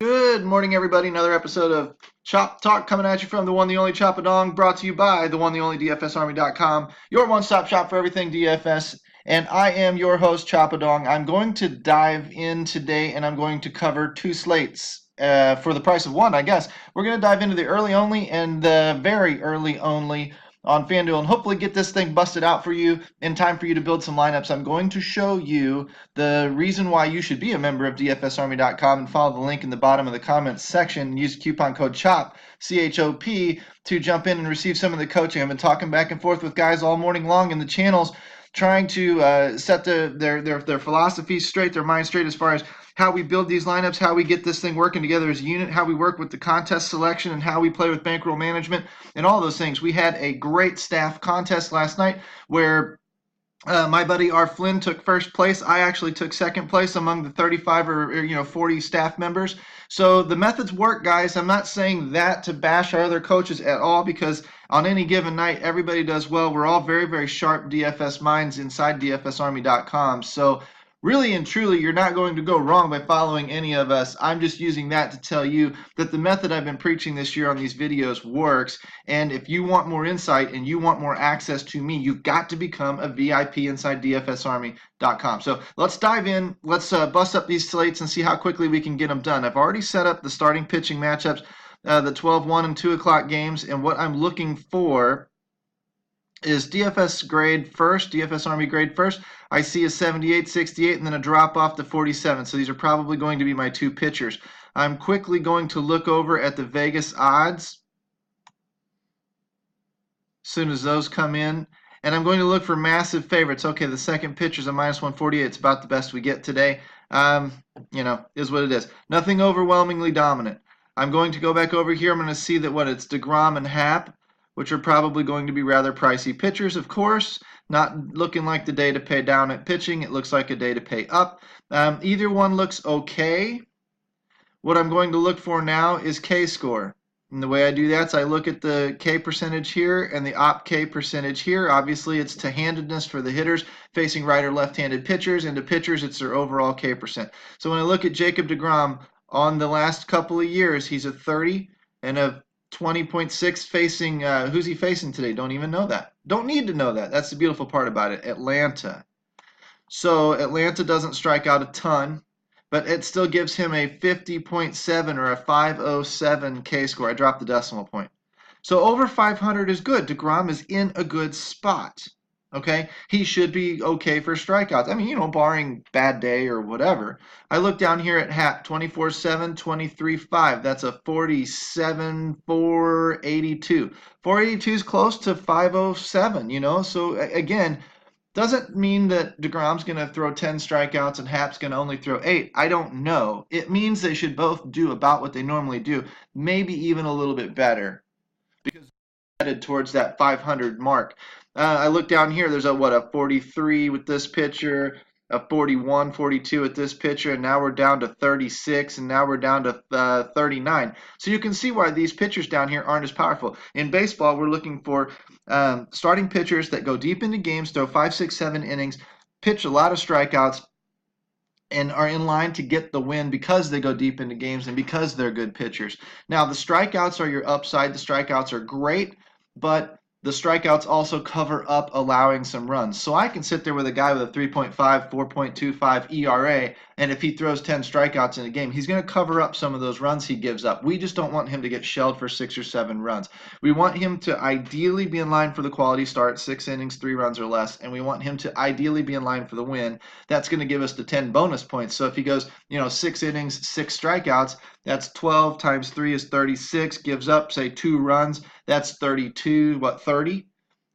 Good morning, everybody. Another episode of Chop Talk coming at you from the one, the only Choppadong, brought to you by the one, the only DFSArmy.com, your one-stop shop for everything DFS. And I am your host, Choppadong. I'm going to dive in today, and I'm going to cover two slates for the price of one, I guess. We're going to dive into the early only and the very early only on Fanduel and hopefully get this thing busted out for you in time for you to build some lineups. I'm going to show you the reason why you should be a member of DFSArmy.com and follow the link in the bottom of the comments section. Use coupon code CHOP, C-H-O-P, to jump in and receive some of the coaching. I've been talking back and forth with guys all morning long in the channels trying to set their philosophies straight, their minds straight as far as how we build these lineups, how we get this thing working together as a unit, how we work with the contest selection, and how we play with bankroll management, and all those things. We had a great staff contest last night where my buddy R. Flynn took first place. I actually took second place among the 35 or 40 staff members. So the methods work, guys. I'm not saying that to bash our other coaches at all, because on any given night, everybody does well. We're all very, very sharp DFS minds inside DFSArmy.com. So really and truly, you're not going to go wrong by following any of us. I'm just using that to tell you that the method I've been preaching this year on these videos works. And if you want more insight and you want more access to me, you've got to become a VIP inside DFSArmy.com. So let's dive in. Let's bust up these slates and see how quickly we can get them done. I've already set up the starting pitching matchups, the 12, 1, and 2 o'clock games. And what I'm looking for is DFS grade first, DFS Army grade first. I see a 78, 68, and then a drop off to 47. So these are probably going to be my two pitchers. I'm quickly going to look over at the Vegas odds as soon as those come in. And I'm going to look for massive favorites. Okay, the second pitcher's a minus 148. It's about the best we get today. Is what it is. Nothing overwhelmingly dominant. I'm going to go back over here. I'm going to see that it's DeGrom and Happ, which are probably going to be rather pricey pitchers, of course. Not looking like the day to pay down at pitching. It looks like a day to pay up. Either one looks okay. What I'm going to look for now is K-score. And the way I do that is I look at the K percentage here and the op K percentage here. Obviously, it's to handedness for the hitters facing right or left-handed pitchers, and to pitchers, it's their overall K percent. So when I look at Jacob deGrom on the last couple of years, he's a 30 and a 20.6 facing, who's he facing today? Don't even know that. Don't need to know that. That's the beautiful part about it, Atlanta. So Atlanta doesn't strike out a ton, but it still gives him a 50.7 or a 507 K score. I dropped the decimal point. So over 500 is good. DeGrom is in a good spot. Okay, he should be okay for strikeouts. I mean, barring bad day or whatever. I look down here at Happ, 24-7, 23-5. That's a 47, 482. 482 is close to 507, So again, doesn't mean that DeGrom's going to throw 10 strikeouts and Happ's going to only throw 8. I don't know. It means they should both do about what they normally do, maybe even a little bit better, because they're headed towards that 500 mark. I look down here, there's a 43 with this pitcher, a 41, 42 with this pitcher, and now we're down to 36, and now we're down to 39. So you can see why these pitchers down here aren't as powerful. In baseball, we're looking for starting pitchers that go deep into games, throw 5, 6, 7 innings, pitch a lot of strikeouts, and are in line to get the win because they go deep into games and because they're good pitchers. Now, the strikeouts are your upside. The strikeouts are great, but the strikeouts also cover up allowing some runs. So I can sit there with a guy with a 3.5, 4.25 ERA, and if he throws 10 strikeouts in a game, he's going to cover up some of those runs he gives up. We just don't want him to get shelled for 6 or 7 runs. We want him to ideally be in line for the quality start, 6 innings, 3 runs or less, and we want him to ideally be in line for the win. That's going to give us the 10 bonus points. So if he goes, 6 innings, 6 strikeouts, that's 12 times 3 is 36, gives up, say, 2 runs. That's 32, 30?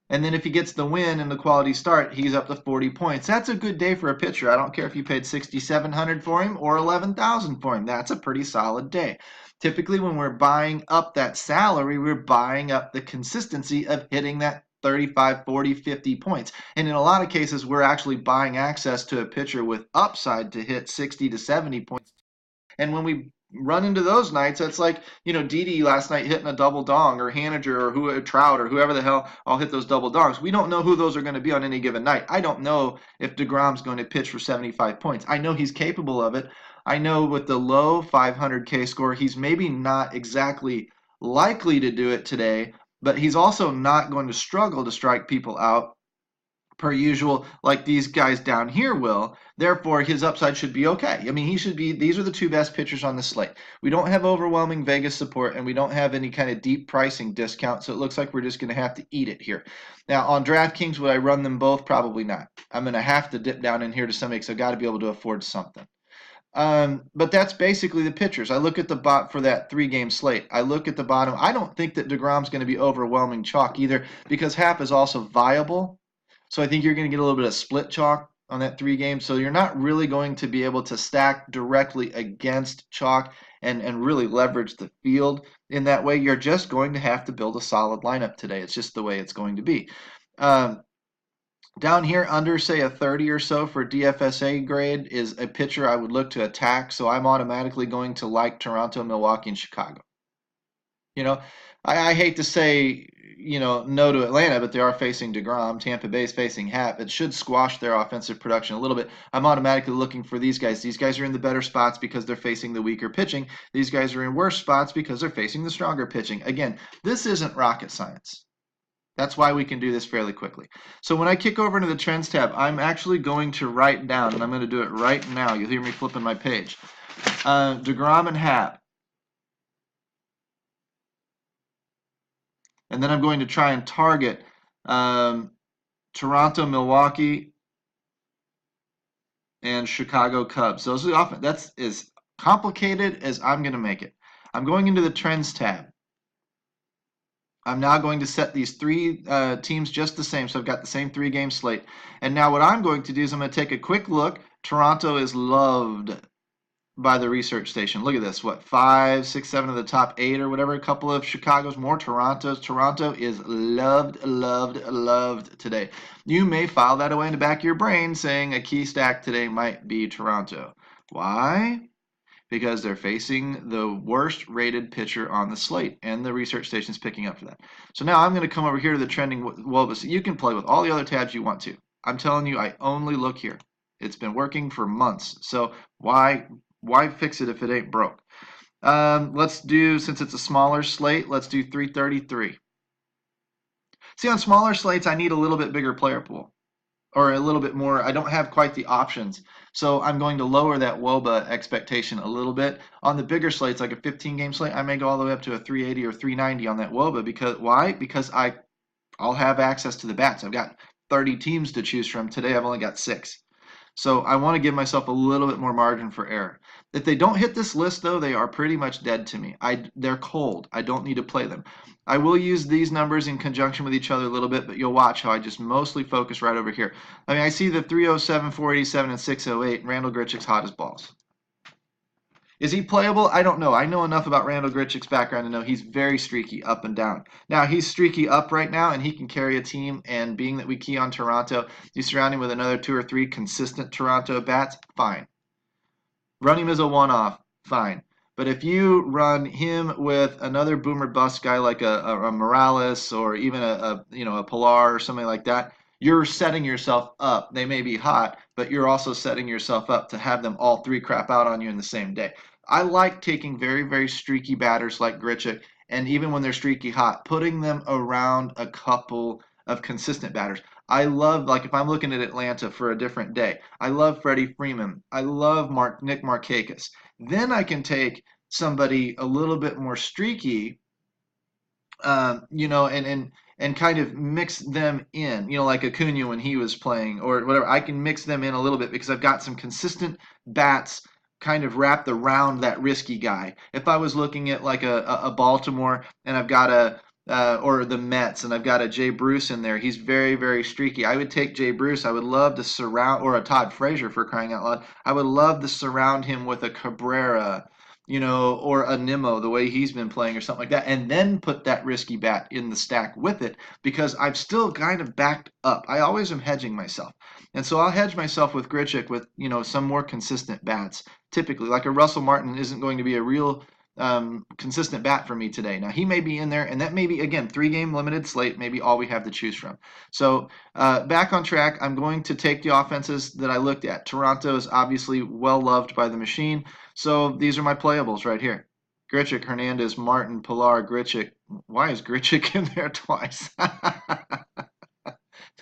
And then if he gets the win and the quality start, he's up to 40 points. That's a good day for a pitcher. I don't care if you paid $6,700 for him or $11,000 for him. That's a pretty solid day. Typically, when we're buying up that salary, we're buying up the consistency of hitting that 35, 40, 50 points. And in a lot of cases, we're actually buying access to a pitcher with upside to hit 60 to 70 points. And when we run into those nights, it's like, Didi last night hitting a double dong, or Haniger, or Trout, or whoever the hell all hit those double dongs. We don't know who those are going to be on any given night. I don't know if DeGrom's going to pitch for 75 points. I know he's capable of it. I know with the low 500K score, he's maybe not exactly likely to do it today, but he's also not going to struggle to strike people out per usual, like these guys down here will. Therefore, his upside should be okay. I mean, he should be, these are the two best pitchers on the slate. We don't have overwhelming Vegas support, and we don't have any kind of deep pricing discount, so it looks like we're just going to have to eat it here. Now, on DraftKings, would I run them both? Probably not. I'm going to have to dip down in here to somebody, because I've got to be able to afford something. But that's basically the pitchers. I look at the bot for that 3-game slate. I look at the bottom. I don't think that DeGrom's going to be overwhelming chalk either, because Happ is also viable. So I think you're going to get a little bit of split chalk on that 3 games. So you're not really going to be able to stack directly against chalk and really leverage the field in that way. You're just going to have to build a solid lineup today. It's just the way it's going to be. Down here under, say, a 30 or so for DFSA grade is a pitcher I would look to attack. So I'm automatically going to like Toronto, Milwaukee, and Chicago. You know, I hate to say, no to Atlanta, but they are facing DeGrom. Tampa Bay's facing Happ. It should squash their offensive production a little bit. I'm automatically looking for these guys. These guys are in the better spots because they're facing the weaker pitching. These guys are in worse spots because they're facing the stronger pitching. Again, this isn't rocket science. That's why we can do this fairly quickly. So when I kick over into the Trends tab, I'm actually going to write down, and I'm going to do it right now. You'll hear me flipping my page. DeGrom and Happ. And then I'm going to try and target Toronto, Milwaukee, and Chicago Cubs. Those are often, that's as complicated as I'm going to make it. I'm going into the Trends tab. I'm now going to set these 3 teams just the same. So I've got the same 3-game slate. And now what I'm going to do is I'm going to take a quick look. Toronto is loved by the research station. Look at this. What, 5, 6, 7 of the top 8 or whatever. A couple of Chicago's, more Toronto's. Toronto is loved, loved, loved today. You may file that away in the back of your brain saying a key stack today might be Toronto. Why? Because they're facing the worst rated pitcher on the slate, and the research station is picking up for that. So now I'm going to come over here to the trending Wobus. You can play with all the other tabs you want to. I'm telling you, I only look here. It's been working for months. So why fix it if it ain't broke? Let's do, since it's a smaller slate, let's do 333. See, on smaller slates, I need a little bit bigger player pool, or a little bit more. I don't have quite the options. So I'm going to lower that WOBA expectation a little bit. On the bigger slates, like a 15-game slate, I may go all the way up to a 380 or 390 on that WOBA. Because why? Because I'll have access to the bats. I've got 30 teams to choose from. Today I've only got 6. So I want to give myself a little bit more margin for error. If they don't hit this list, though, they are pretty much dead to me. They're cold. I don't need to play them. I will use these numbers in conjunction with each other a little bit, but you'll watch how I just mostly focus right over here. I mean, I see the 307, 487, and 608, and Randall Grichuk's hot as balls. Is he playable? I don't know. I know enough about Randall Grichuk's background to know he's very streaky up and down. Now, he's streaky up right now, and he can carry a team, and being that we key on Toronto, you surround him with another 2 or 3 consistent Toronto bats, fine. Run him as a one-off, fine. But if you run him with another boomer bust guy like a Morales or even a Pilar or something like that, you're setting yourself up. They may be hot, but you're also setting yourself up to have them all 3 crap out on you in the same day. I like taking very, very streaky batters like Grichuk, and even when they're streaky hot, putting them around a couple of consistent batters. I love, like if I'm looking at Atlanta for a different day, I love Freddie Freeman. I love Nick Markakis. Then I can take somebody a little bit more streaky, and kind of mix them in, like Acuna when he was playing or whatever. I can mix them in a little bit because I've got some consistent bats kind of wrapped around that risky guy. If I was looking at like a Baltimore and I've got or the Mets and I've got a Jay Bruce in there, he's very, very streaky. I would take Jay Bruce. I would love to surround, or a Todd Frazier for crying out loud. I would love to surround him with a Cabrera, or a Nimmo, the way he's been playing or something like that, and then put that risky bat in the stack with it because I've still kind of backed up. I always am hedging myself. And so I'll hedge myself with Grichuk with, some more consistent bats. Typically, like a Russell Martin isn't going to be a real consistent bat for me today. Now he may be in there, and that may be, again, 3-game limited slate, maybe all we have to choose from. So back on track, I'm going to take the offenses that I looked at. Toronto is obviously well loved by the machine, so these are my playables right here. Grichuk, Hernandez, Martin, Pilar, Grichuk. Why is Grichuk in there twice?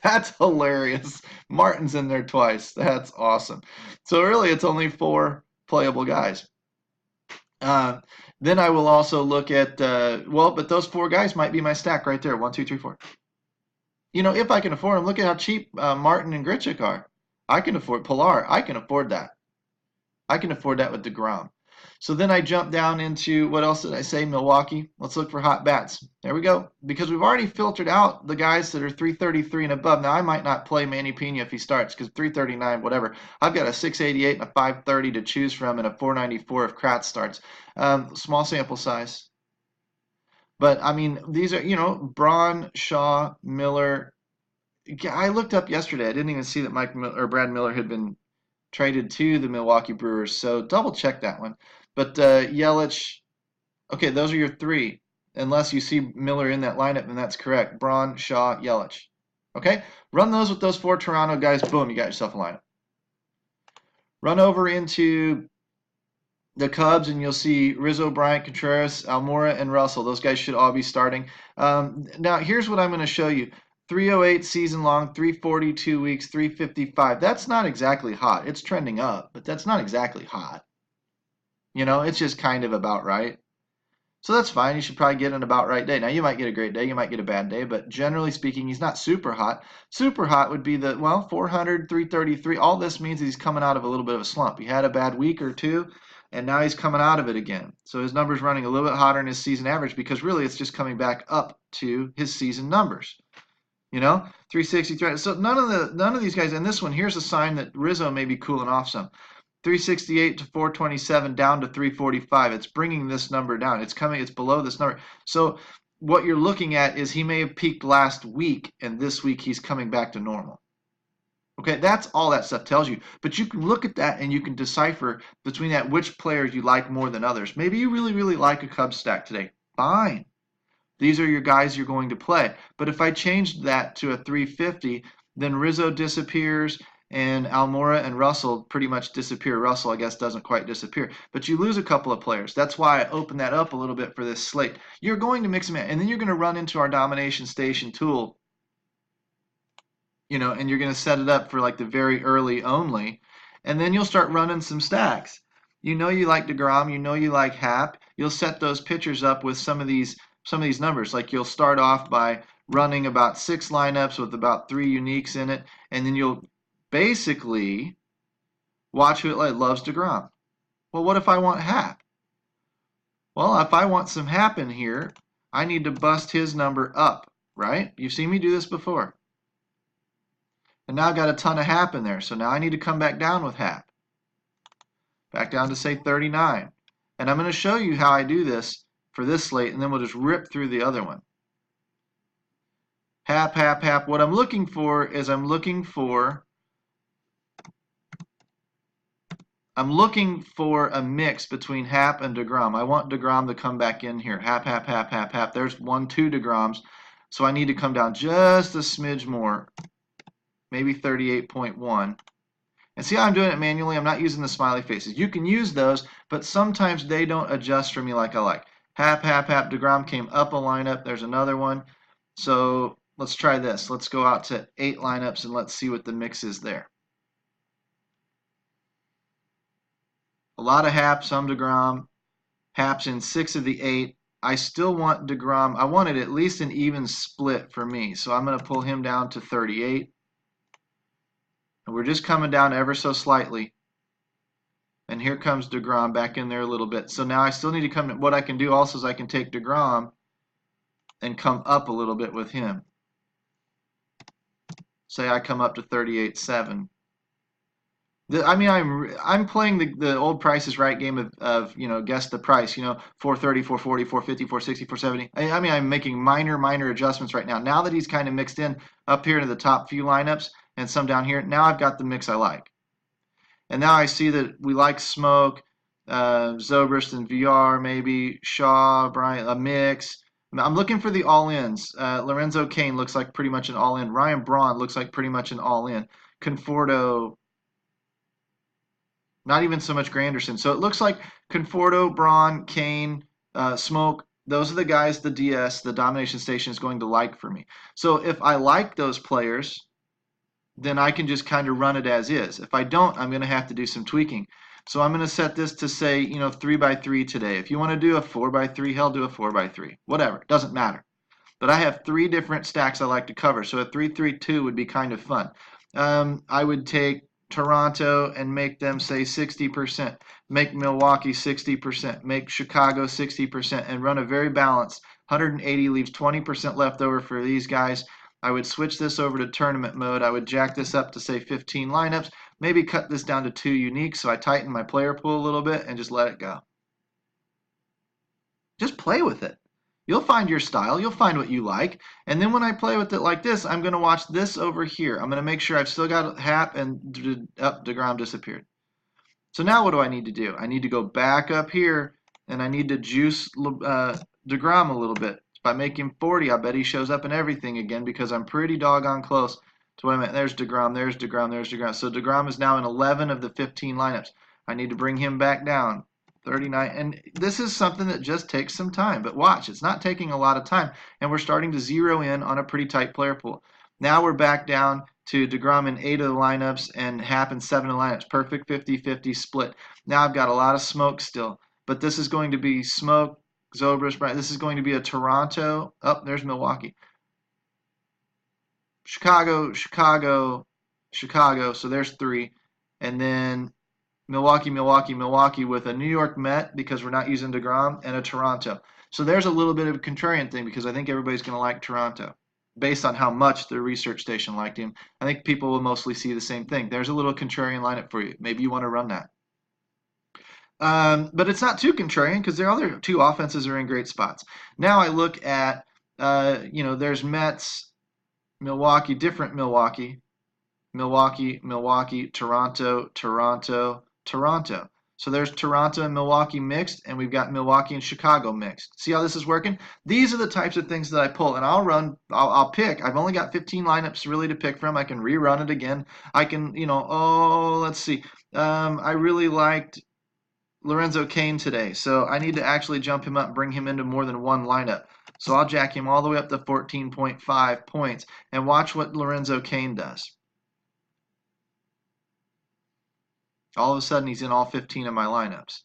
That's hilarious. Martin's in there twice. That's awesome. So really, it's only 4 playable guys. Then I will also look at, well, but those 4 guys might be my stack right there. 1, 2, 3, 4. You know, if I can afford them, look at how cheap Martin and Grichuk are. I can afford Pilar. I can afford that. I can afford that with DeGrom. So then I jump down into, what else did I say? Milwaukee. Let's look for hot bats. There we go. Because we've already filtered out the guys that are 333 and above. Now, I might not play Manny Pena if he starts because 339, whatever. I've got a 688 and a 530 to choose from and a 494 if Kratz starts. Small sample size. But, I mean, these are, you know, Braun, Shaw, Miller. I looked up yesterday. I didn't even see that Brad Miller had been traded to the Milwaukee Brewers, so double check that one. But Yelich, okay, those are your 3. Unless you see Miller in that lineup, and that's correct. Braun, Shaw, Yelich. Okay, run those with those 4 Toronto guys. Boom, you got yourself a lineup. Run over into the Cubs, and you'll see Rizzo, Bryant, Contreras, Almora, and Russell. Those guys should all be starting. Now, here's what I'm going to show you. 308 season long, 340 2 weeks, 355. That's not exactly hot. It's trending up, but that's not exactly hot. You know, it's just kind of about right. So that's fine. You should probably get an about right day. Now, you might get a great day. You might get a bad day, but generally speaking, he's not super hot. Super hot would be the, well, 400, 333. All this means is he's coming out of a little bit of a slump. He had a bad week or 2, and now he's coming out of it again. So his number's running a little bit hotter than his season average because really it's just coming back up to his season numbers. You know, 363. So none of these guys, and this one, here's a sign that Rizzo may be cooling off some. 368 to 427 down to 345. It's bringing this number down. It's below this number. So what you're looking at is he may have peaked last week, and this week he's coming back to normal. Okay, that's all that stuff tells you. But you can look at that and you can decipher between that which players you like more than others. Maybe you really, really like a Cubs stack today. Fine. These are your guys you're going to play. But if I changed that to a 350, then Rizzo disappears and Almora and Russell pretty much disappear. Russell, I guess, doesn't quite disappear. But you lose a couple of players. That's why I opened that up a little bit for this slate. You're going to mix them in, and then you're going to run into our domination station tool, you know, and you're going to set it up for like the very early only, and then you'll start running some stacks. You know you like DeGrom. You know you like Happ. You'll set those pitchers up with some of these numbers. Like you'll start off by running about 6 lineups with about 3 uniques in it, and then you'll basically watch who loves DeGrom. Well, what if I want Happ? Well, if I want some Happ in here, I need to bust his number up, right? You've seen me do this before. And now I've got a ton of Happ in there, so now I need to come back down with Happ. Back down to, say, 39. And I'm going to show you how I do this for this slate, and then we'll just rip through the other one. Happ, Happ, Happ. What I'm looking for is I'm looking for a mix between Happ and DeGrom. I want DeGrom to come back in here. Happ, Happ, Happ, Happ, Happ. There's 2 DeGroms. So I need to come down just a smidge more, maybe 38.1. And see how I'm doing it manually? I'm not using the smiley faces. You can use those, but sometimes they don't adjust for me like I like. Happ, Happ, Happ. DeGrom came up a lineup. There's another one. So let's try this. Let's go out to 8 lineups and let's see what the mix is there. A lot of Happ, some DeGrom. Happ's in 6 of the 8. I still want DeGrom. I wanted at least an even split for me. So I'm going to pull him down to 38. And we're just coming down ever so slightly. And here comes DeGrom back in there a little bit. So now I still need to come. What I can do also is I can take DeGrom and come up a little bit with him. Say I come up to 38.7. I mean, I'm playing the old Price is Right game of you know, guess the price, you know, 430, 440, 450, 460, 470. I mean, I'm making minor adjustments right now. Now that he's kind of mixed in up here into the top few lineups and some down here, now I've got the mix I like. And now I see that we like Smoke. Zobrist and VR, maybe Shaw, Bryant, a mix. I'm looking for the all-ins. Lorenzo Cain looks like pretty much an all-in. Ryan Braun looks like pretty much an all-in. Conforto, not even so much Granderson. So it looks like Conforto, Braun, Cain, Smoke. Those are the guys the DS, the Domination Station, is going to like for me. So if I like those players, then I can just kind of run it as is. If I don't, I'm going to have to do some tweaking. So I'm going to set this to say, 3x3 today. If you want to do a 4x3, hell, do a 4x3. Whatever, doesn't matter. But I have 3 different stacks I like to cover. So a 3-3-2 would be kind of fun. I would take Toronto and make them say 60%, make Milwaukee 60%, make Chicago 60%, and run a very balanced 180, leaves 20% left over for these guys. I would switch this over to tournament mode. I would jack this up to say 15 lineups, maybe cut this down to 2 unique, so I tighten my player pool a little bit and just let it go. Just play with it. You'll find your style. You'll find what you like. And then when I play with it like this, I'm going to watch this over here. I'm going to make sure I've still got Hap and DeGrom disappeared. So now what do I need to do? I need to go back up here and I need to juice DeGrom a little bit. If I make him 40, I bet he shows up in everything again because I'm pretty doggone close to what I meant. There's DeGrom, there's DeGrom, there's DeGrom. So DeGrom is now in 11 of the 15 lineups. I need to bring him back down. 39, and this is something that just takes some time, but watch, it's not taking a lot of time, and we're starting to zero in on a pretty tight player pool. Now we're back down to DeGrom in 8 of the lineups and Happ in 7 of the lineups. Perfect 50-50 split. Now I've got a lot of Smoke still, but this is going to be Smoke, Zobrist, Bryant. This is going to be a Toronto. Oh, there's Milwaukee. Chicago, Chicago, Chicago. So there's 3, and then Milwaukee, Milwaukee, Milwaukee with a New York Met because we're not using DeGrom, and a Toronto. So there's a little bit of a contrarian thing because I think everybody's going to like Toronto based on how much the research station liked him. I think people will mostly see the same thing. There's a little contrarian lineup for you. Maybe you want to run that. But it's not too contrarian because their other 2 offenses are in great spots. Now I look at, there's Mets, Milwaukee, different Milwaukee, Milwaukee, Milwaukee, Toronto, Toronto, Toronto. So there's Toronto and Milwaukee mixed, and we've got Milwaukee and Chicago mixed. See how this is working? These are the types of things that I pull, and I'll pick. I've only got 15 lineups really to pick from. I can rerun it again. I can, let's see. I really liked Lorenzo Cain today, so I need to actually jump him up and bring him into more than one lineup. So I'll jack him all the way up to 14.5 points, and watch what Lorenzo Cain does. All of a sudden, he's in all 15 of my lineups.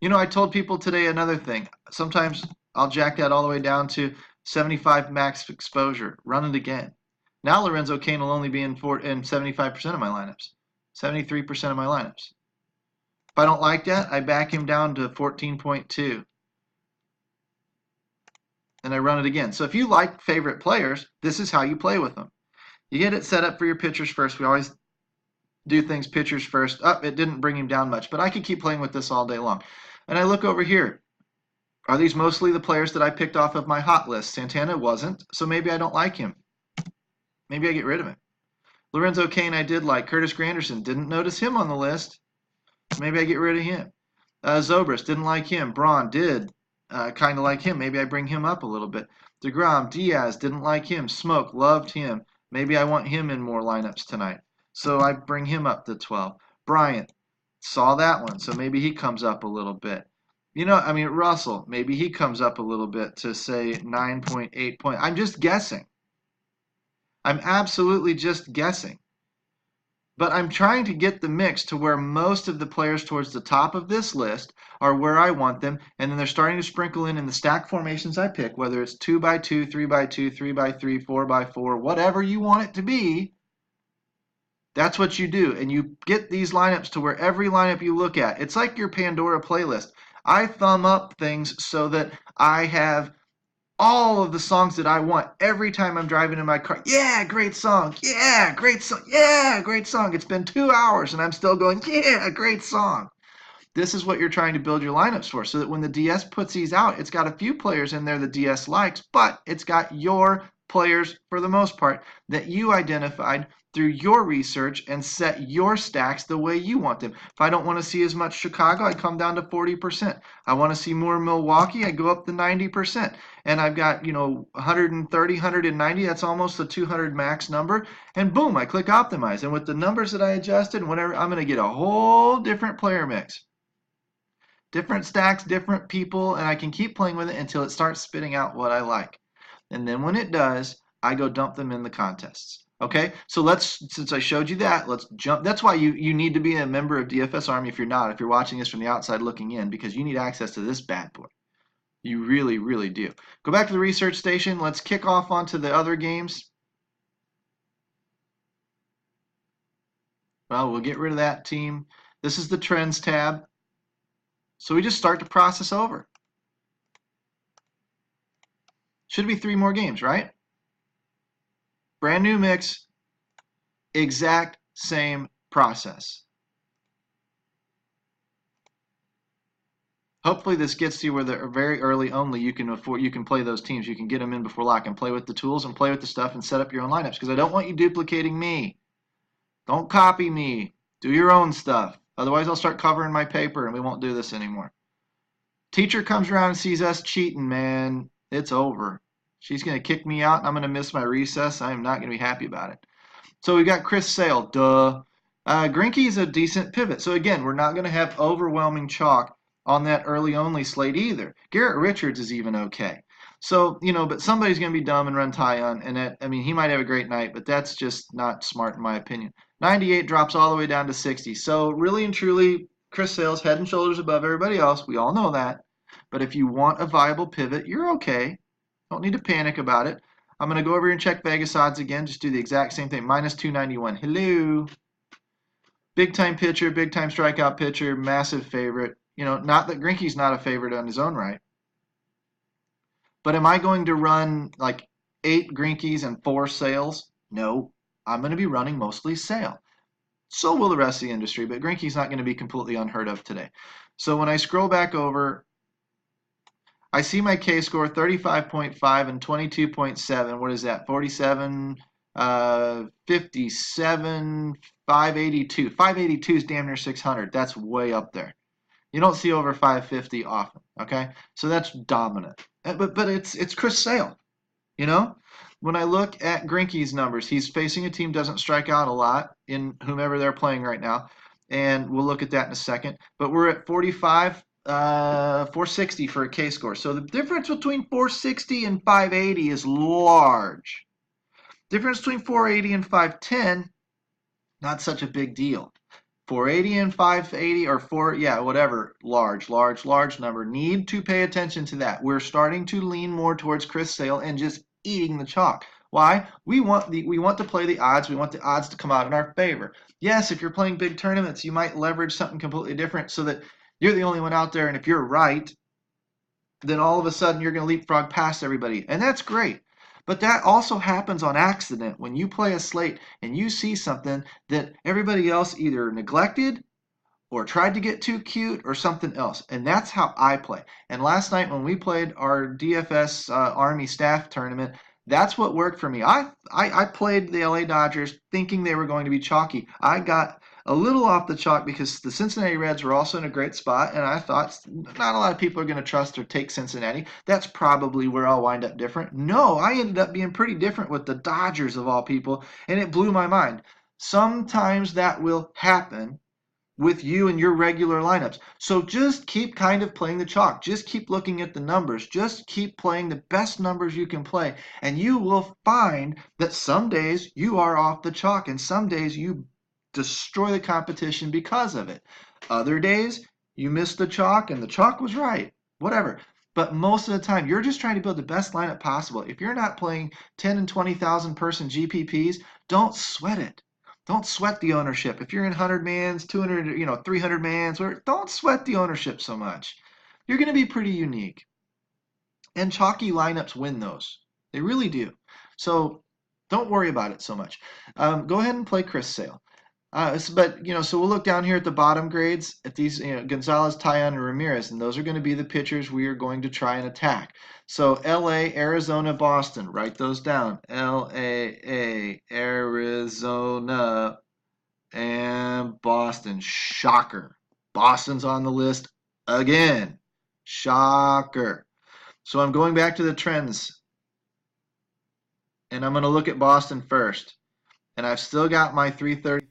I told people today another thing. Sometimes I'll jack that all the way down to 75 max exposure. Run it again. Now Lorenzo Cain will only be in 75% of my lineups. 73% of my lineups. If I don't like that, I back him down to 14.2. And I run it again. So if you like favorite players, this is how you play with them. You get it set up for your pitchers first. We always do things pitchers first. It didn't bring him down much, but I could keep playing with this all day long. And I look over here. Are these mostly the players that I picked off of my hot list? Santana wasn't, so maybe I don't like him. Maybe I get rid of him. Lorenzo Cain I did like. Curtis Granderson, didn't notice him on the list. Maybe I get rid of him. Zobrist, didn't like him. Braun did kind of like him. Maybe I bring him up a little bit. DeGrom, Diaz, didn't like him. Smoke, loved him. Maybe I want him in more lineups tonight. So I bring him up to 12. Bryant, saw that one, so maybe he comes up a little bit. Russell, maybe he comes up a little bit to say 9.8 points. I'm just guessing. I'm absolutely just guessing. But I'm trying to get the mix to where most of the players towards the top of this list are where I want them, and then they're starting to sprinkle in the stack formations I pick, whether it's 2x2, 3x2, 3x3, 4x4, whatever you want it to be. That's what you do, and you get these lineups to where every lineup you look at, it's like your Pandora playlist. I thumb up things so that I have all of the songs that I want every time I'm driving in my car. Yeah, great song. Yeah, great song. Yeah, great song. It's been 2 hours, and I'm still going, yeah, great song. This is what you're trying to build your lineups for, so that when the DS puts these out, it's got a few players in there the DS likes, but it's got your players, for the most part, that you identified through your research and set your stacks the way you want them. If I don't want to see as much Chicago, I come down to 40%. I want to see more Milwaukee, I go up to 90%. And I've got, 130, 190, that's almost the 200 max number. And boom, I click optimize. And with the numbers that I adjusted, whatever, I'm going to get a whole different player mix. Different stacks, different people, and I can keep playing with it until it starts spitting out what I like. And then when it does, I go dump them in the contests. Okay, so since I showed you that, let's jump. That's why you need to be a member of DFS Army if you're not, if you're watching this from the outside looking in, because you need access to this bad boy. You really, really do. Go back to the research station. Let's kick off onto the other games. Well, we'll get rid of that team. This is the trends tab. So we just start the process over. Should be 3 more games, right? Brand new mix, exact same process. Hopefully this gets to you where they're very early only. You can play those teams. You can get them in before lock and play with the tools and play with the stuff and set up your own lineups, because I don't want you duplicating me. Don't copy me. Do your own stuff. Otherwise, I'll start covering my paper and we won't do this anymore. Teacher comes around and sees us cheating, man. It's over. She's going to kick me out and I'm going to miss my recess. I am not going to be happy about it. So we got Chris Sale. Duh. Greinke is a decent pivot. So again, we're not going to have overwhelming chalk on that early only slate either. Garrett Richards is even okay. So, but somebody's going to be dumb and run Tyon. And he might have a great night, but that's just not smart in my opinion. 98 drops all the way down to 60. So really and truly, Chris Sale's head and shoulders above everybody else. We all know that. But if you want a viable pivot, you're okay. Don't need to panic about it. I'm going to go over here and check Vegas odds again. Just do the exact same thing. Minus 291. Hello. Big time pitcher, big time strikeout pitcher, massive favorite. Not that Greinke's not a favorite on his own right. But am I going to run like 8 Greinkes and 4 Sales? No. I'm going to be running mostly Sale. So will the rest of the industry, but Greinke's not going to be completely unheard of today. So when I scroll back over, I see my K score 35.5 and 22.7. What is that? 47, 57, 582. 582 is damn near 600. That's way up there. You don't see over 550 often, okay? So that's dominant. But it's Chris Sale, When I look at Greinke's numbers, he's facing a team doesn't strike out a lot in whomever they're playing right now, and we'll look at that in a second. But we're at 45, 460 for a K score. So the difference between 460 and 580 is large. Difference between 480 and 510, not such a big deal. 480 and 580 or whatever, large number. Need to pay attention to that. We're starting to lean more towards Chris Sale and just eating the chalk. Why? We want to play the odds. We want the odds to come out in our favor. Yes, if you're playing big tournaments, you might leverage something completely different so that you're the only one out there, and if you're right, then all of a sudden you're going to leapfrog past everybody, and that's great. But that also happens on accident when you play a slate and you see something that everybody else either neglected or tried to get too cute or something else. And that's how I play. And last night when we played our DFS Army staff tournament, that's what worked for me. I played the LA Dodgers thinking they were going to be chalky. I got a little off the chalk because the Cincinnati Reds were also in a great spot, and I thought not a lot of people are going to trust or take Cincinnati. That's probably where I'll wind up different. No, I ended up being pretty different with the Dodgers of all people, and it blew my mind. Sometimes that will happen with you and your regular lineups. So just keep kind of playing the chalk. Just keep looking at the numbers. Just keep playing the best numbers you can play, and you will find that some days you are off the chalk, and some days you destroy the competition because of it. Other days, you missed the chalk and the chalk was right. Whatever. But most of the time, you're just trying to build the best lineup possible. If you're not playing 10 and 20,000 person GPPs, don't sweat it. Don't sweat the ownership. If you're in 100 mans, 200, 300 mans, don't sweat the ownership so much. You're going to be pretty unique. And chalky lineups win those. They really do. So don't worry about it so much. Go ahead and play Chris Sale. But so we'll look down here at the bottom grades at these, Gonzalez, Taillon, and Ramirez, and those are going to be the pitchers we are going to try and attack. So LA, Arizona, Boston. Write those down. LA, Arizona, and Boston. Shocker. Boston's on the list again. Shocker. So I'm going back to the trends, and I'm going to look at Boston first. And I've still got my 330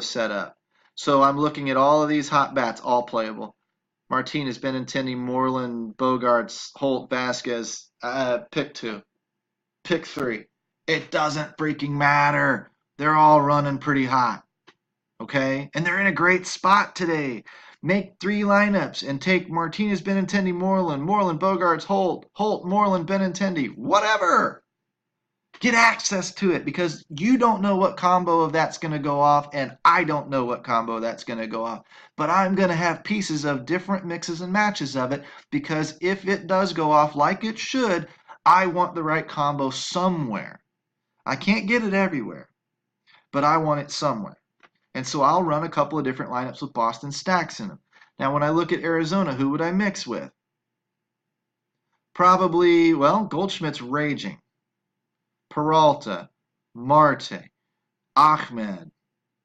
set up. So I'm looking at all of these hot bats, all playable. Martinez, Benintendi, Moreland, Bogarts, Holt, Vasquez. Pick 2. Pick 3. It doesn't freaking matter. They're all running pretty hot. Okay? And they're in a great spot today. Make 3 lineups and take Martinez, Benintendi, Moreland, Bogarts, Holt, Moreland, Benintendi, whatever. Get access to it, because you don't know what combo of that's going to go off, and I don't know what combo that's going to go off. But I'm going to have pieces of different mixes and matches of it, because if it does go off like it should, I want the right combo somewhere. I can't get it everywhere, but I want it somewhere. And so I'll run a couple of different lineups with Boston stacks in them. Now, when I look at Arizona, who would I mix with? Probably, well, Goldschmidt's raging. Peralta, Marte, Ahmed,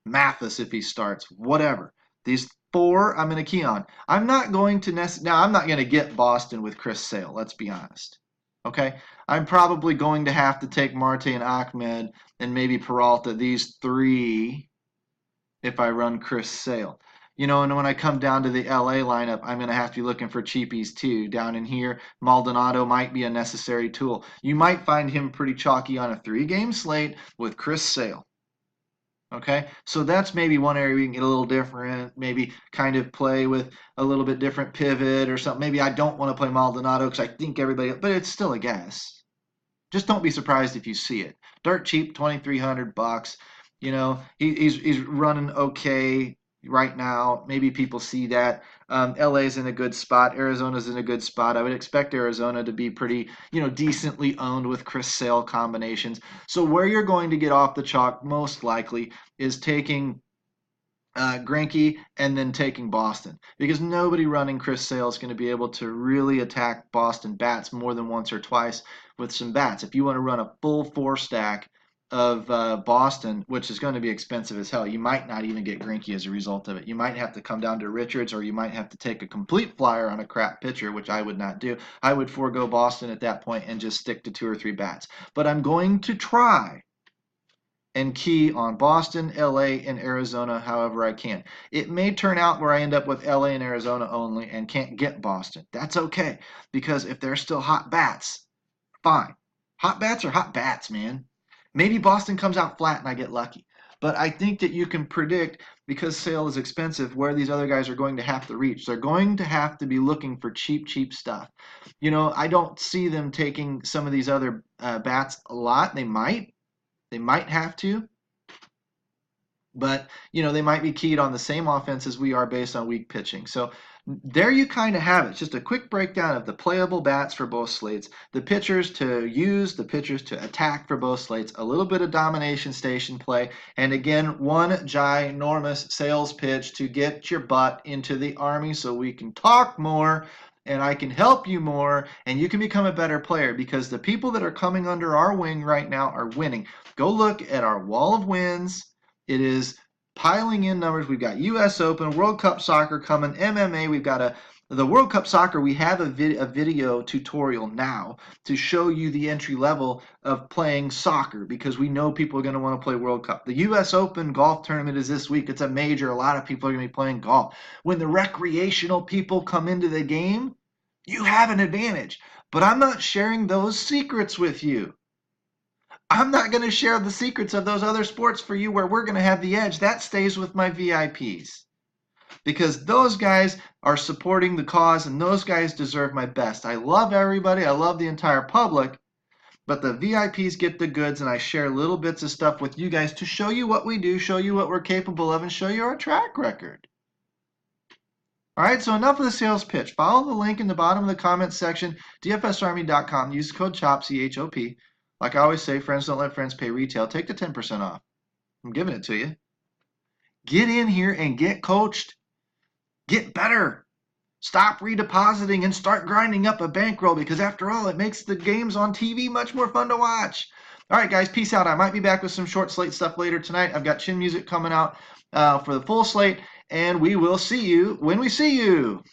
Mathis if he starts, whatever. These 4 I'm going to key on. I'm not going to now I'm not going to get Boston with Chris Sale, let's be honest. Okay? I'm probably going to have to take Marte and Ahmed and maybe Peralta, these 3, if I run Chris Sale. And when I come down to the LA lineup, I'm going to have to be looking for cheapies too. Down in here, Maldonado might be a necessary tool. You might find him pretty chalky on a 3-game slate with Chris Sale. Okay, so that's maybe one area we can get a little different, maybe kind of play with a little bit different pivot or something. Maybe I don't want to play Maldonado because I think everybody, but it's still a guess. Just don't be surprised if you see it. Dirt cheap, $2,300. He's running okay right now. Maybe people see that. LA's in a good spot. Arizona's in a good spot. I would expect Arizona to be pretty, decently owned with Chris Sale combinations. So where you're going to get off the chalk most likely is taking Greinke and then taking Boston, because nobody running Chris Sale is going to be able to really attack Boston bats more than once or twice with some bats. If you want to run a full 4 stack of Boston, which is going to be expensive as hell, you might not even get Greinke as a result of it. You might have to come down to Richards, or you might have to take a complete flyer on a crap pitcher, which I would not do. I would forego Boston at that point and just stick to 2 or 3 bats. But I'm going to try and key on Boston, LA, and Arizona however I can. It may turn out where I end up with LA and Arizona only and can't get Boston. That's okay, because if they're still hot bats, fine. Hot bats are hot bats, man. Maybe Boston comes out flat and I get lucky. But I think that you can predict, because Sale is expensive, where these other guys are going to have to reach. They're going to have to be looking for cheap stuff. I don't see them taking some of these other bats a lot. They might have to. But, they might be keyed on the same offense as we are based on weak pitching. So there you kind of have it. Just a quick breakdown of the playable bats for both slates, the pitchers to use, the pitchers to attack for both slates, a little bit of domination station play, and again, one ginormous sales pitch to get your butt into the Army so we can talk more and I can help you more and you can become a better player, because the people that are coming under our wing right now are winning. Go look at our wall of wins. It is piling in numbers. We've got U.S. Open, World Cup Soccer coming, MMA. We've got the World Cup Soccer. We have a video tutorial now to show you the entry level of playing soccer, because we know people are going to want to play World Cup. The U.S. Open golf tournament is this week. It's a major. A lot of people are going to be playing golf. When the recreational people come into the game, you have an advantage. But I'm not sharing those secrets with you. I'm not going to share the secrets of those other sports for you where we're going to have the edge. That stays with my VIPs, because those guys are supporting the cause and those guys deserve my best. I love everybody. I love the entire public, but the VIPs get the goods, and I share little bits of stuff with you guys to show you what we do, show you what we're capable of, and show you our track record. All right, so enough of the sales pitch. Follow the link in the bottom of the comments section, dfsarmy.com. Use code CHOP, C-H-O-P. Like I always say, friends don't let friends pay retail. Take the 10% off. I'm giving it to you. Get in here and get coached. Get better. Stop redepositing and start grinding up a bankroll, because after all, it makes the games on TV much more fun to watch. All right, guys, peace out. I might be back with some short slate stuff later tonight. I've got chin music coming out for the full slate, and we will see you when we see you.